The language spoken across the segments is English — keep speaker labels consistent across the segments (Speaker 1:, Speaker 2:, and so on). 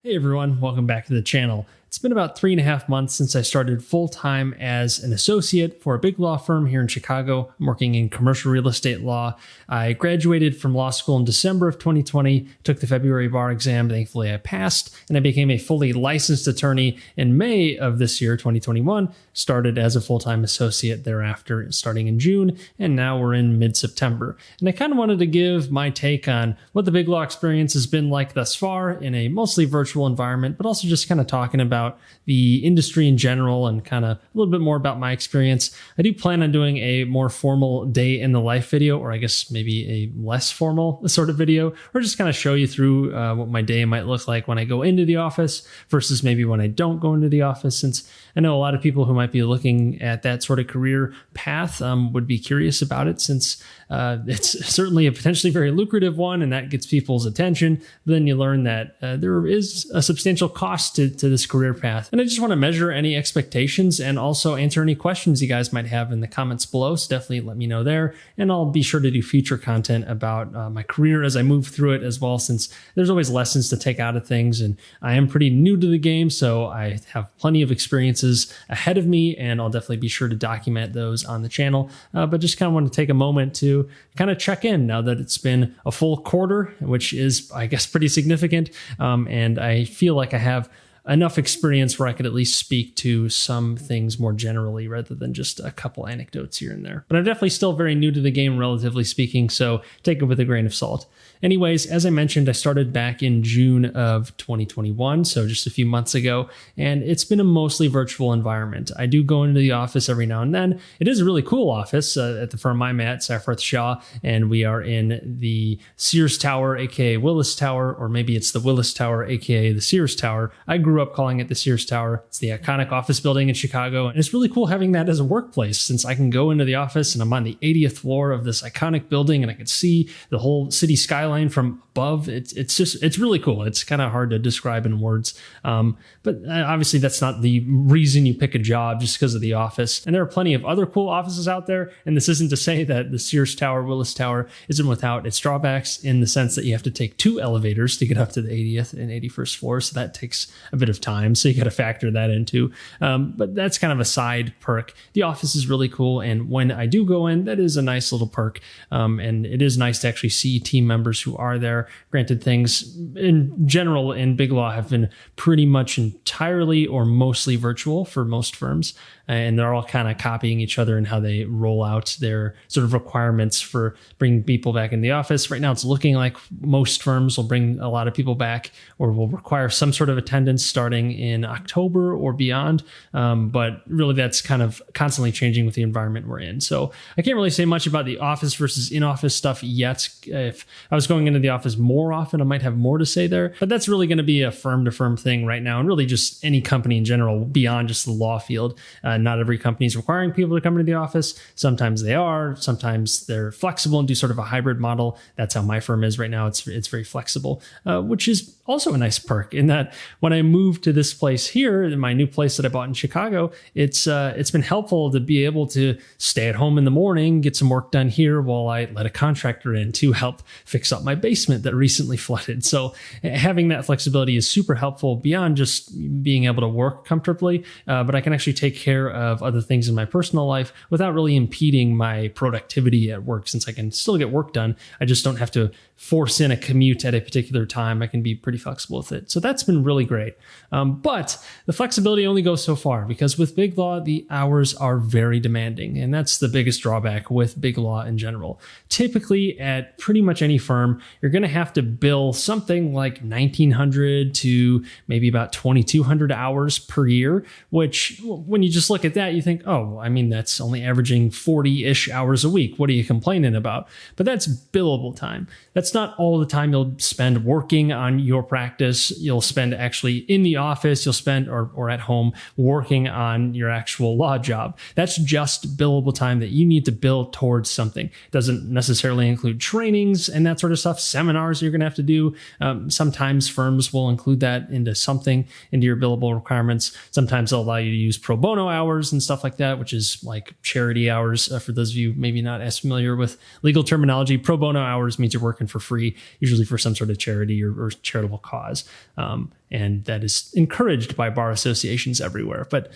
Speaker 1: Hey everyone, welcome back to the channel. It's been about 3.5 months since I started full-time as an associate for a big law firm here in Chicago. I'm working in commercial real estate law. I graduated from law school in December of 2020, took the February bar exam. Thankfully, I passed, and I became a fully licensed attorney in May of this year, 2021. Started as a full-time associate thereafter, starting in June, and now we're in mid-September. And I kind of wanted to give my take on what the big law experience has been like thus far in a mostly virtual environment, but also just kind of talking about the industry in general and kind of a little bit more about my experience. I do plan on doing a more formal day in the life video, or I guess maybe a less formal sort of video, or just kind of show you through what my day might look like when I go into the office versus maybe when I don't go into the office, since I know a lot of people who might be looking at that sort of career path would be curious about it, since it's certainly a potentially very lucrative one, and that gets people's attention. But then you learn that there is a substantial cost to this career path. And I just want to measure any expectations and also answer any questions you guys might have in the comments below. So definitely let me know there. And I'll be sure to do future content about my career as I move through it as well, since there's always lessons to take out of things. And I am pretty new to the game, so I have plenty of experiences ahead of me, and I'll definitely be sure to document those on the channel. But just kind of want to take a moment to kind of check in now that it's been a full quarter, which is, I guess, pretty significant. And I feel like I have enough experience where I could at least speak to some things more generally rather than just a couple anecdotes here and there. But I'm definitely still very new to the game, relatively speaking, so take it with a grain of salt. Anyways, as I mentioned, I started back in June of 2021, so just a few months ago, and it's been a mostly virtual environment. I do go into the office every now and then. It is a really cool office at the firm I'm at, Safrath Shaw, and we are in the Sears Tower, aka Willis Tower, or maybe it's the Willis Tower, aka the Sears Tower. I grew up calling it the Sears Tower. It's the iconic office building in Chicago, and it's really cool having that as a workplace, since I can go into the office and I'm on the 80th floor of this iconic building, and I can see the whole city skyline from above. It's really cool. It's kind of hard to describe in words. But obviously that's not the reason you pick a job, just because of the office. And there are plenty of other cool offices out there. And this isn't to say that the Sears Tower, Willis Tower isn't without its drawbacks, in the sense that you have to take 2 elevators to get up to the 80th and 81st floor. So that takes a bit of time. So you got to factor that into. But that's kind of a side perk. The office is really cool. And when I do go in, that is a nice little perk. And it is nice to actually see team members who are there. Granted, things in general in big law have been pretty much entirely or mostly virtual for most firms, and they're all kind of copying each other in how they roll out their sort of requirements for bringing people back in the office. Right now, it's looking like most firms will bring a lot of people back or will require some sort of attendance starting in October or beyond. But really, that's kind of constantly changing with the environment we're in. So I can't really say much about the office versus in-office stuff yet. If I was going into the office more often, I might have more to say there, but that's really going to be a firm-to-firm thing right now, and really just any company in general beyond just the law field. Not every company is requiring people to come into the office. Sometimes they are. Sometimes they're flexible and do sort of a hybrid model. That's how my firm is right now. It's very flexible, which is also a nice perk, in that when I moved to this place here, in my new place that I bought in Chicago, it's been helpful to be able to stay at home in the morning, get some work done here while I let a contractor in to help fix up my basement that recently flooded. So having that flexibility is super helpful beyond just being able to work comfortably, but I can actually take care of other things in my personal life without really impeding my productivity at work, since I can still get work done. I just don't have to force in a commute at a particular time. I can be pretty flexible with it. So that's been really great. But the flexibility only goes so far, because with big law, the hours are very demanding. And that's the biggest drawback with big law in general. Typically at pretty much any firm, you're going to have to bill something like 1,900 to maybe about 2,200 hours per year, which when you just look at that, you think, oh, I mean, that's only averaging 40-ish hours a week. What are you complaining about? But that's billable time. That's not all the time you'll spend working on your practice. You'll spend actually in the office, you'll spend or at home working on your actual law job. That's just billable time that you need to bill towards something. It doesn't necessarily include trainings and that sort of stuff, seminars you're going to have to do. Sometimes firms will include that into something, into your billable requirements. Sometimes they'll allow you to use pro bono hours and stuff like that, which is like charity hours. For those of you maybe not as familiar with legal terminology, pro bono hours means you're working for free, usually for some sort of charity or charitable charitable cause. And that is encouraged by bar associations everywhere. But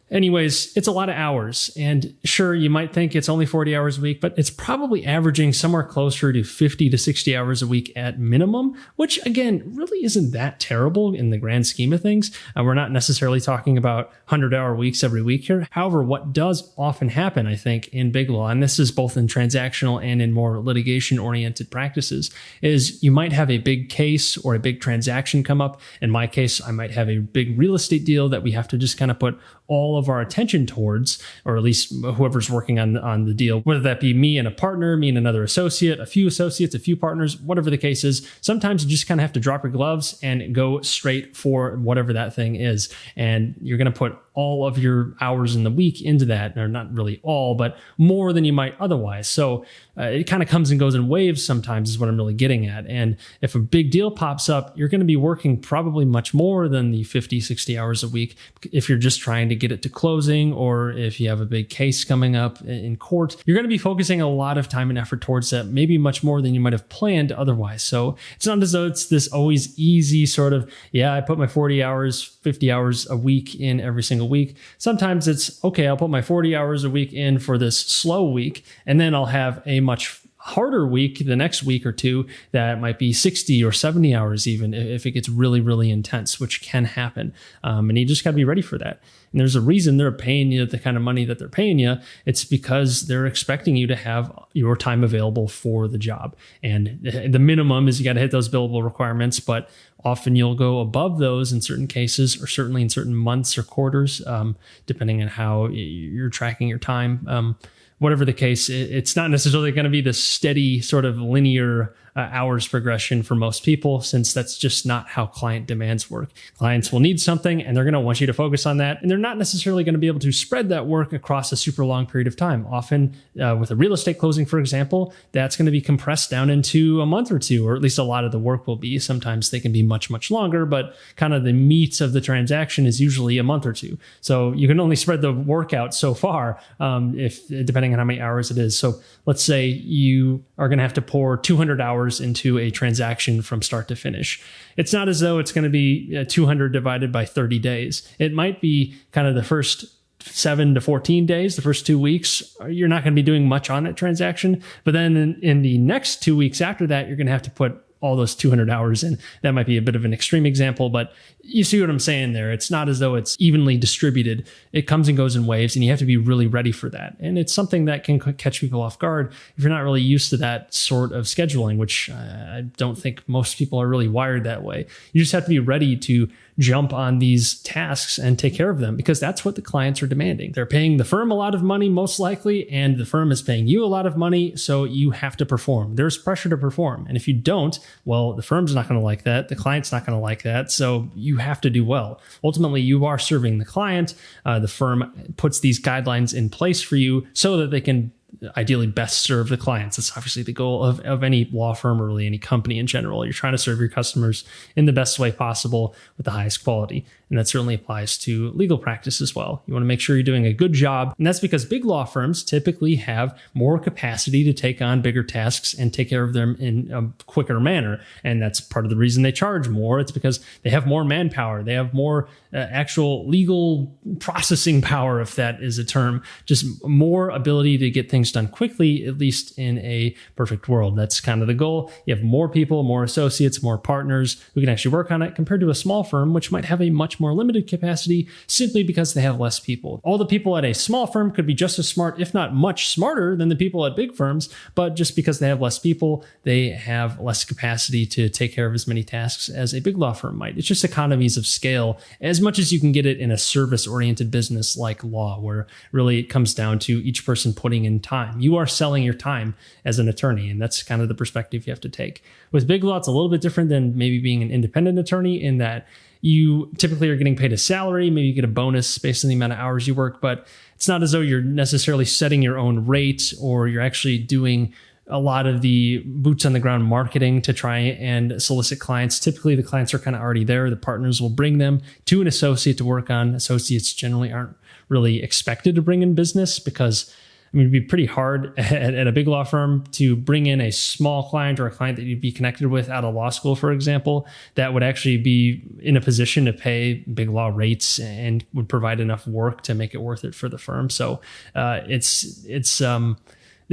Speaker 1: anyways, it's a lot of hours. And sure, you might think it's only 40 hours a week, but it's probably averaging somewhere closer to 50 to 60 hours a week at minimum, which again, really isn't that terrible in the grand scheme of things. We're not necessarily talking about 100-hour weeks every week here. However, what does often happen, I think, in big law, and this is both in transactional and in more litigation-oriented practices, is you might have a big case or a big transaction come up. In my case, I might have a big real estate deal that we have to just kind of put all of our attention towards, or at least whoever's working on the deal, whether that be me and a partner, me and another associate, a few associates, a few partners, whatever the case is. Sometimes you just kind of have to drop your gloves and go straight for whatever that thing is. And you're going to put all of your hours in the week into that, or not really all, but more than you might otherwise. So it kind of comes and goes in waves sometimes is what I'm really getting at. And if a big deal pops up, you're going to be working probably much more than the 50, 60 hours a week if you're just trying to get it to closing, or if you have a big case coming up in court. You're going to be focusing a lot of time and effort towards that, maybe much more than you might have planned otherwise. So it's not as though it's this always easy sort of, yeah, I put my 40 hours, 50 hours a week in every single week. Sometimes it's, okay, I'll put my 40 hours a week in for this slow week, and then I'll have a much harder week the next week or two that might be 60 or 70 hours even if it gets really, really intense, which can happen. And you just got to be ready for that. And there's a reason they're paying you the kind of money that they're paying you. It's because they're expecting you to have your time available for the job. And the minimum is you got to hit those billable requirements, but often you'll go above those in certain cases, or certainly in certain months or quarters, depending on how you're tracking your time. Whatever the case, it's not necessarily going to be the steady sort of linear hours progression for most people, since that's just not how client demands work. Clients will need something and they're going to want you to focus on that. And they're not necessarily going to be able to spread that work across a super long period of time. Often with a real estate closing, for example, that's going to be compressed down into a month or two, or at least a lot of the work will be. Sometimes they can be much, much longer, but kind of the meat of the transaction is usually a month or two. So you can only spread the work out so far, if depending on how many hours it is. So let's say you are going to have to pour 200 hours into a transaction from start to finish. It's not as though it's going to be 200 divided by 30 days. It might be kind of the first 7 to 14 days, the first 2 weeks, you're not going to be doing much on that transaction. But then in the next 2 weeks after that, you're going to have to put all those 200 hours in. That might be a bit of an extreme example, but you see what I'm saying there. It's not as though it's evenly distributed. It comes and goes in waves, and you have to be really ready for that. And it's something that can catch people off guard if you're not really used to that sort of scheduling, which I don't think most people are really wired that way. You just have to be ready to jump on these tasks and take care of them, because that's what the clients are demanding. They're paying the firm a lot of money, most likely, and the firm is paying you a lot of money, so you have to perform. There's pressure to perform. And if you don't, well, the firm's not going to like that. The client's not going to like that. So you have to do well. Ultimately, you are serving the client. The firm puts these guidelines in place for you so that they can ideally best serve the clients. That's obviously the goal of any law firm, or really any company in general. You're trying to serve your customers in the best way possible with the highest quality. And that certainly applies to legal practice as well. You want to make sure you're doing a good job. And that's because big law firms typically have more capacity to take on bigger tasks and take care of them in a quicker manner. And that's part of the reason they charge more. It's because they have more manpower. They have more actual legal processing power, if that is a term, just more ability to get things done quickly, at least in a perfect world. That's kind of the goal. You have more people, more associates, more partners who can actually work on it, compared to a small firm, which might have a much more limited capacity simply because they have less people. All the people at a small firm could be just as smart, if not much smarter than the people at big firms, but just because they have less people, they have less capacity to take care of as many tasks as a big law firm might. It's just economies of scale, as much as you can get it in a service-oriented business like law, where really it comes down to each person putting in time. You are selling your time as an attorney, and that's kind of the perspective you have to take. With big law, it's a little bit different than maybe being an independent attorney, in that you typically are getting paid a salary. Maybe you get a bonus based on the amount of hours you work, but it's not as though you're necessarily setting your own rate, or you're actually doing a lot of the boots on the ground marketing to try and solicit clients. Typically, the clients are kind of already there. The partners will bring them to an associate to work on. Associates generally aren't really expected to bring in business, because I mean, it'd be pretty hard at a big law firm to bring in a small client or a client that you'd be connected with out of law school, for example, that would actually be in a position to pay big law rates and would provide enough work to make it worth it for the firm. So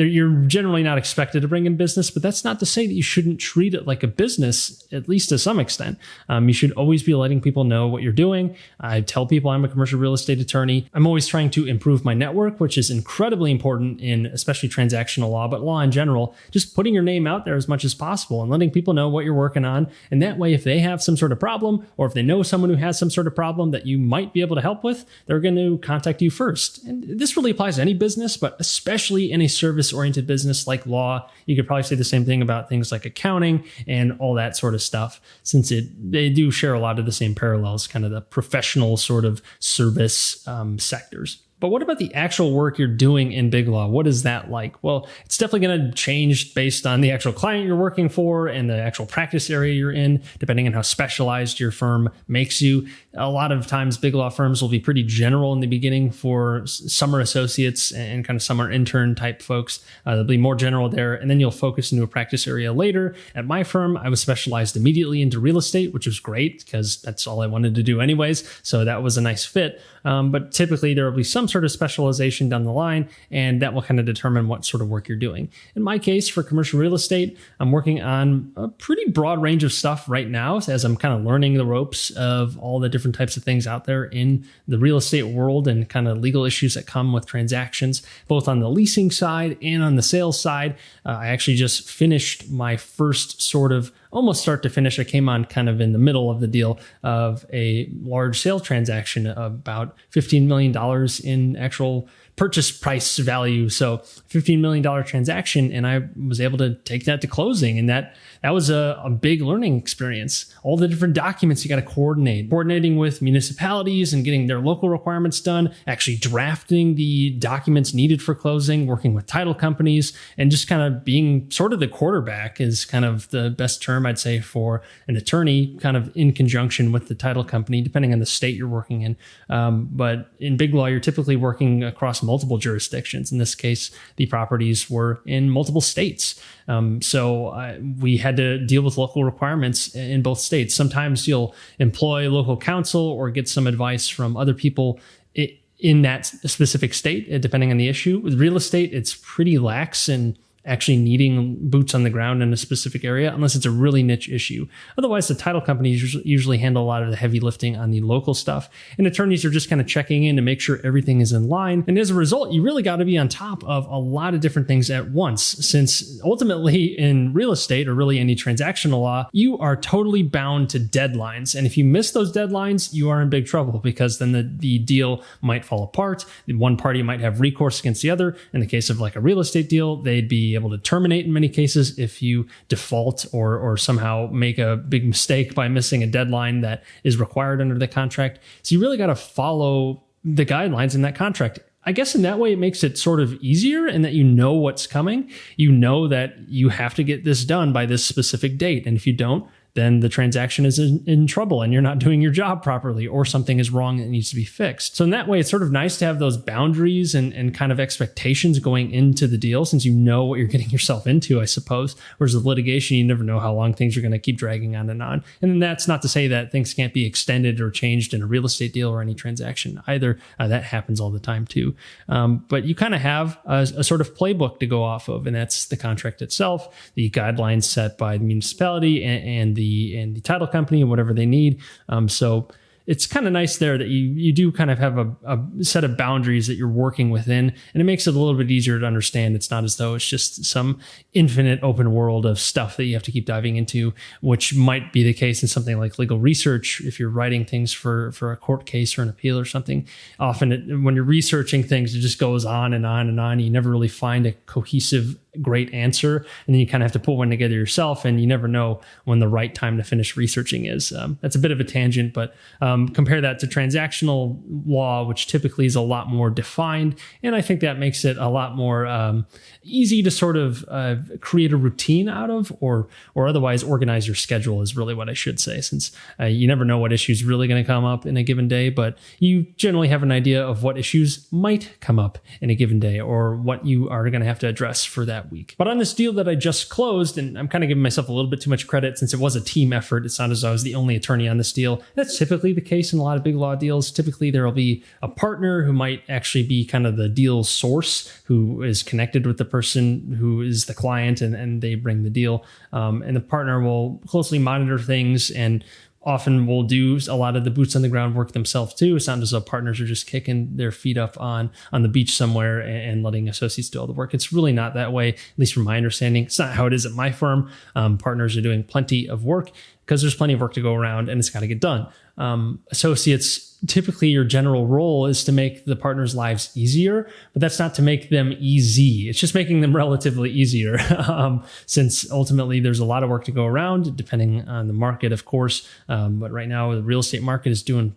Speaker 1: you're generally not expected to bring in business, but that's not to say that you shouldn't treat it like a business, at least to some extent. You should always be letting people know what you're doing. I tell people I'm a commercial real estate attorney. I'm always trying to improve my network, which is incredibly important in especially transactional law, but law in general, just putting your name out there as much as possible and letting people know what you're working on. And that way, if they have some sort of problem, or if they know someone who has some sort of problem that you might be able to help with, they're going to contact you first. And this really applies to any business, but especially in a service-oriented business like law. You could probably say the same thing about things like accounting and all that sort of stuff, since they do share a lot of the same parallels, kind of the professional sort of service sectors. But what about the actual work you're doing in big law? What is that like? Well, it's definitely going to change based on the actual client you're working for and the actual practice area you're in, depending on how specialized your firm makes you. A lot of times, big law firms will be pretty general in the beginning for summer associates and kind of summer intern type folks. They'll be more general there, and then you'll focus into a practice area later. At my firm, I was specialized immediately into real estate, which was great because that's all I wanted to do anyways. So that was a nice fit. But typically, there will be some sort of specialization down the line, and that will kind of determine what sort of work you're doing. In my case, for commercial real estate, I'm working on a pretty broad range of stuff right now as I'm kind of learning the ropes of all the different types of things out there in the real estate world and kind of legal issues that come with transactions, both on the leasing side and on the sales side. I actually just finished my first sort of almost start to finish. I came on kind of in the middle of the deal of a large sale transaction, about $15 million in actual purchase price value. So $15 million transaction. And I was able to take that to closing. And that was a big learning experience. All the different documents you got to coordinating with municipalities and getting their local requirements done, actually drafting the documents needed for closing, working with title companies, and just kind of being sort of the quarterback is kind of the best term I'd say for an attorney, kind of in conjunction with the title company, depending on the state you're working in. But in big law, you're typically working across multiple jurisdictions. In this case, the properties were in multiple states. So we had to deal with local requirements in both states. Sometimes you'll employ local counsel or get some advice from other people in that specific state, depending on the issue. With real estate, it's pretty lax in actually needing boots on the ground in a specific area, unless it's a really niche issue. Otherwise, the title companies usually handle a lot of the heavy lifting on the local stuff, and attorneys are just kind of checking in to make sure everything is in line. And as a result, you really got to be on top of a lot of different things at once, since ultimately in real estate, or really any transactional law, you are totally bound to deadlines. And if you miss those deadlines, you are in big trouble, because then the deal might fall apart. One party might have recourse against the other. In the case of like a real estate deal, they'd be able to terminate in many cases if you default or somehow make a big mistake by missing a deadline that is required under the contract. So you really got to follow the guidelines in that contract. I guess in that way, it makes it sort of easier in that you know what's coming. You know that you have to get this done by this specific date. And if you don't, then the transaction is in trouble and you're not doing your job properly, or something is wrong that needs to be fixed. So in that way, it's sort of nice to have those boundaries and kind of expectations going into the deal, since you know what you're getting yourself into, I suppose. Whereas with litigation, you never know how long things are going to keep dragging on and on. And then that's not to say that things can't be extended or changed in a real estate deal or any transaction either. That happens all the time too. But you kind of have a sort of playbook to go off of, and that's the contract itself, the guidelines set by the municipality and the title company and whatever they need. So it's kind of nice there that you do kind of have a set of boundaries that you're working within, and it makes it a little bit easier to understand. It's not as though it's just some infinite open world of stuff that you have to keep diving into, which might be the case in something like legal research. If you're writing things for a court case or an appeal or something, often when you're researching things, it just goes on and on and on. You never really find a cohesive great answer. And then you kind of have to put one together yourself, and you never know when the right time to finish researching is. That's a bit of a tangent, but compare that to transactional law, which typically is a lot more defined. And I think that makes it a lot more easy to sort of create a routine out of, or otherwise organize your schedule is really what I should say, since you never know what issues really going to come up in a given day, but you generally have an idea of what issues might come up in a given day or what you are going to have to address for that week. But on this deal that I just closed, and I'm kind of giving myself a little bit too much credit since it was a team effort. It's not as though I was the only attorney on this deal. That's typically the case in a lot of big law deals. Typically there will be a partner who might actually be kind of the deal source, who is connected with the person who is the client, and they bring the deal. And the partner will closely monitor things and often will do a lot of the boots on the ground work themselves too. It's not as though partners are just kicking their feet up on the beach somewhere and letting associates do all the work. It's really not that way, at least from my understanding. It's not how it is at my firm. Partners are doing plenty of work because there's plenty of work to go around and it's got to get done. Associates, typically your general role is to make the partners' lives easier, but that's not to make them easy. It's just making them relatively easier, since ultimately there's a lot of work to go around, depending on the market, of course. But right now the real estate market is doing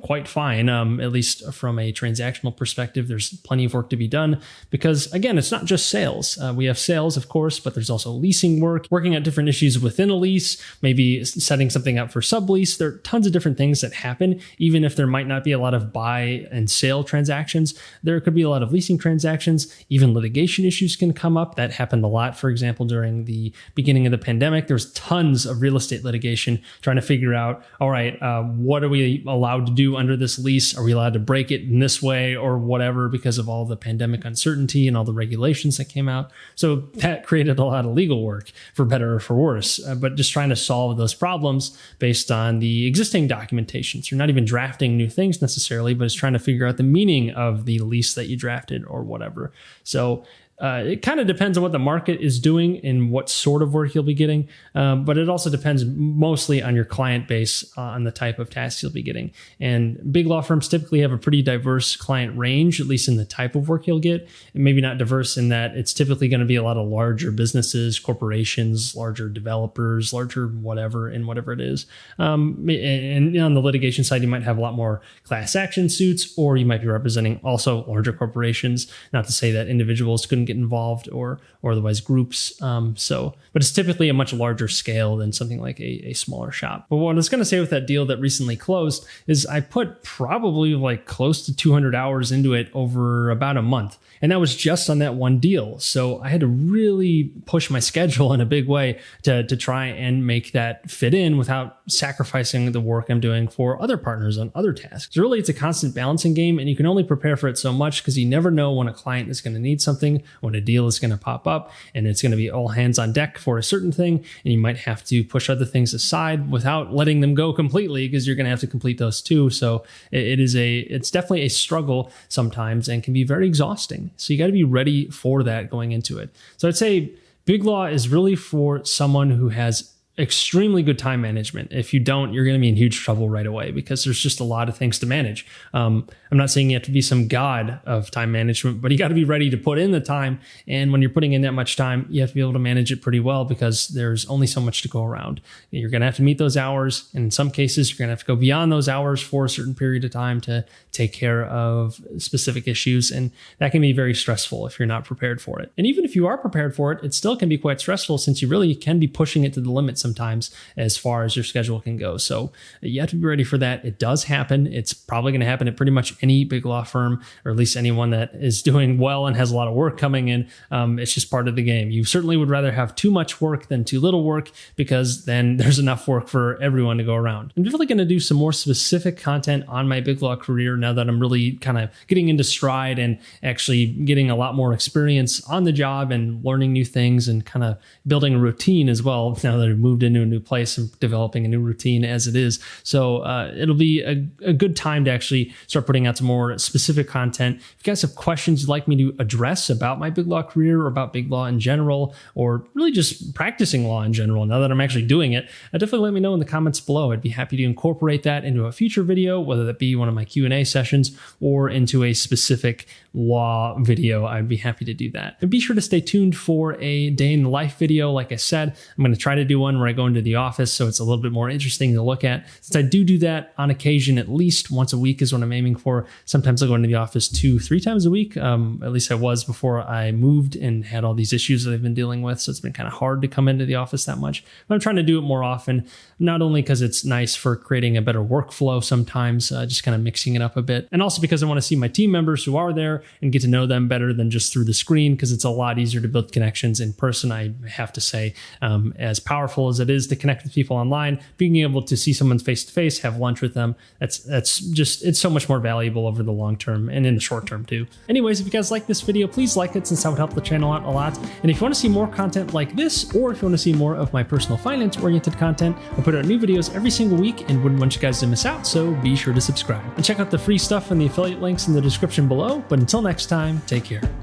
Speaker 1: quite fine, at least from a transactional perspective. There's plenty of work to be done because, again, it's not just sales. We have sales, of course, but there's also leasing work, working out different issues within a lease, maybe setting something up for sublease. There are tons of different things that happen. Even if there might not be a lot of buy and sale transactions, there could be a lot of leasing transactions. Even litigation issues can come up. That happened a lot, for example, during the beginning of the pandemic. There was tons of real estate litigation trying to figure out, all right, what are we allowed to do under this lease? Are we allowed to break it in this way or whatever because of all the pandemic uncertainty and all the regulations that came out? So that created a lot of legal work, for better or for worse, but just trying to solve those problems based on the existing documentation. So you're not even drafting new things necessarily, but it's trying to figure out the meaning of the lease that you drafted or whatever. So it kind of depends on what the market is doing and what sort of work you'll be getting. But it also depends mostly on your client base, on the type of tasks you'll be getting. And big law firms typically have a pretty diverse client range, at least in the type of work you'll get. And maybe not diverse in that it's typically going to be a lot of larger businesses, corporations, larger developers, larger whatever, and whatever it is. And on the litigation side, you might have a lot more class action suits, or you might be representing also larger corporations. Not to say that individuals couldn't get involved or otherwise groups. But it's typically a much larger scale than something like a smaller shop. But what I was going to say with that deal that recently closed is I put probably like close to 200 hours into it over about a month. And that was just on that one deal. So I had to really push my schedule in a big way to try and make that fit in without sacrificing the work I'm doing for other partners on other tasks. So really, it's a constant balancing game, and you can only prepare for it so much because you never know when a client is going to need something, when a deal is going to pop up, and it's going to be all hands on deck for a certain thing, and you might have to push other things aside without letting them go completely because you're going to have to complete those too. So it's definitely a struggle sometimes and can be very exhausting. So you got to be ready for that going into it. So I'd say big law is really for someone who has extremely good time management. If you don't, you're going to be in huge trouble right away because there's just a lot of things to manage. I'm not saying you have to be some god of time management, but you got to be ready to put in the time. And when you're putting in that much time, you have to be able to manage it pretty well because there's only so much to go around. You're going to have to meet those hours. And in some cases, you're going to have to go beyond those hours for a certain period of time to take care of specific issues. And that can be very stressful if you're not prepared for it. And even if you are prepared for it, it still can be quite stressful since you really can be pushing it to the limit sometimes as far as your schedule can go. So you have to be ready for that. It does happen. It's probably going to happen at pretty much any big law firm, or at least anyone that is doing well and has a lot of work coming in. It's just part of the game. You certainly would rather have too much work than too little work because then there's enough work for everyone to go around. I'm definitely going to do some more specific content on my big law career now that I'm really kind of getting into stride and actually getting a lot more experience on the job and learning new things and kind of building a routine as well now that I've moved moved into a new place and developing a new routine as it is. So it'll be a good time to actually start putting out some more specific content. If you guys have questions you'd like me to address about my big law career or about big law in general, or really just practicing law in general, now that I'm actually doing it, definitely let me know in the comments below. I'd be happy to incorporate that into a future video, whether that be one of my Q&A sessions or into a specific law video. I'd be happy to do that. And be sure to stay tuned for a day in the life video. Like I said, I'm going to try to do one where I go into the office, so it's a little bit more interesting to look at. Since I do that on occasion, at least once a week is what I'm aiming for. Sometimes I go into the office 2-3 times a week. At least I was before I moved and had all these issues that I've been dealing with. So it's been kind of hard to come into the office that much. But I'm trying to do it more often, not only because it's nice for creating a better workflow sometimes, just kind of mixing it up a bit, and also because I want to see my team members who are there and get to know them better than just through the screen, because it's a lot easier to build connections in person. I have to say, as powerful as it is to connect with people online, being able to see someone face to face, have lunch with them, that's just, it's so much more valuable over the long term and in the short term too. Anyways, if you guys like this video, please like it, since that would help the channel out a lot. And if you want to see more content like this, or if you want to see more of my personal finance oriented content, I put out new videos every single week and wouldn't want you guys to miss out, so be sure to subscribe. And check out the free stuff and the affiliate links in the description below. But until next time, take care.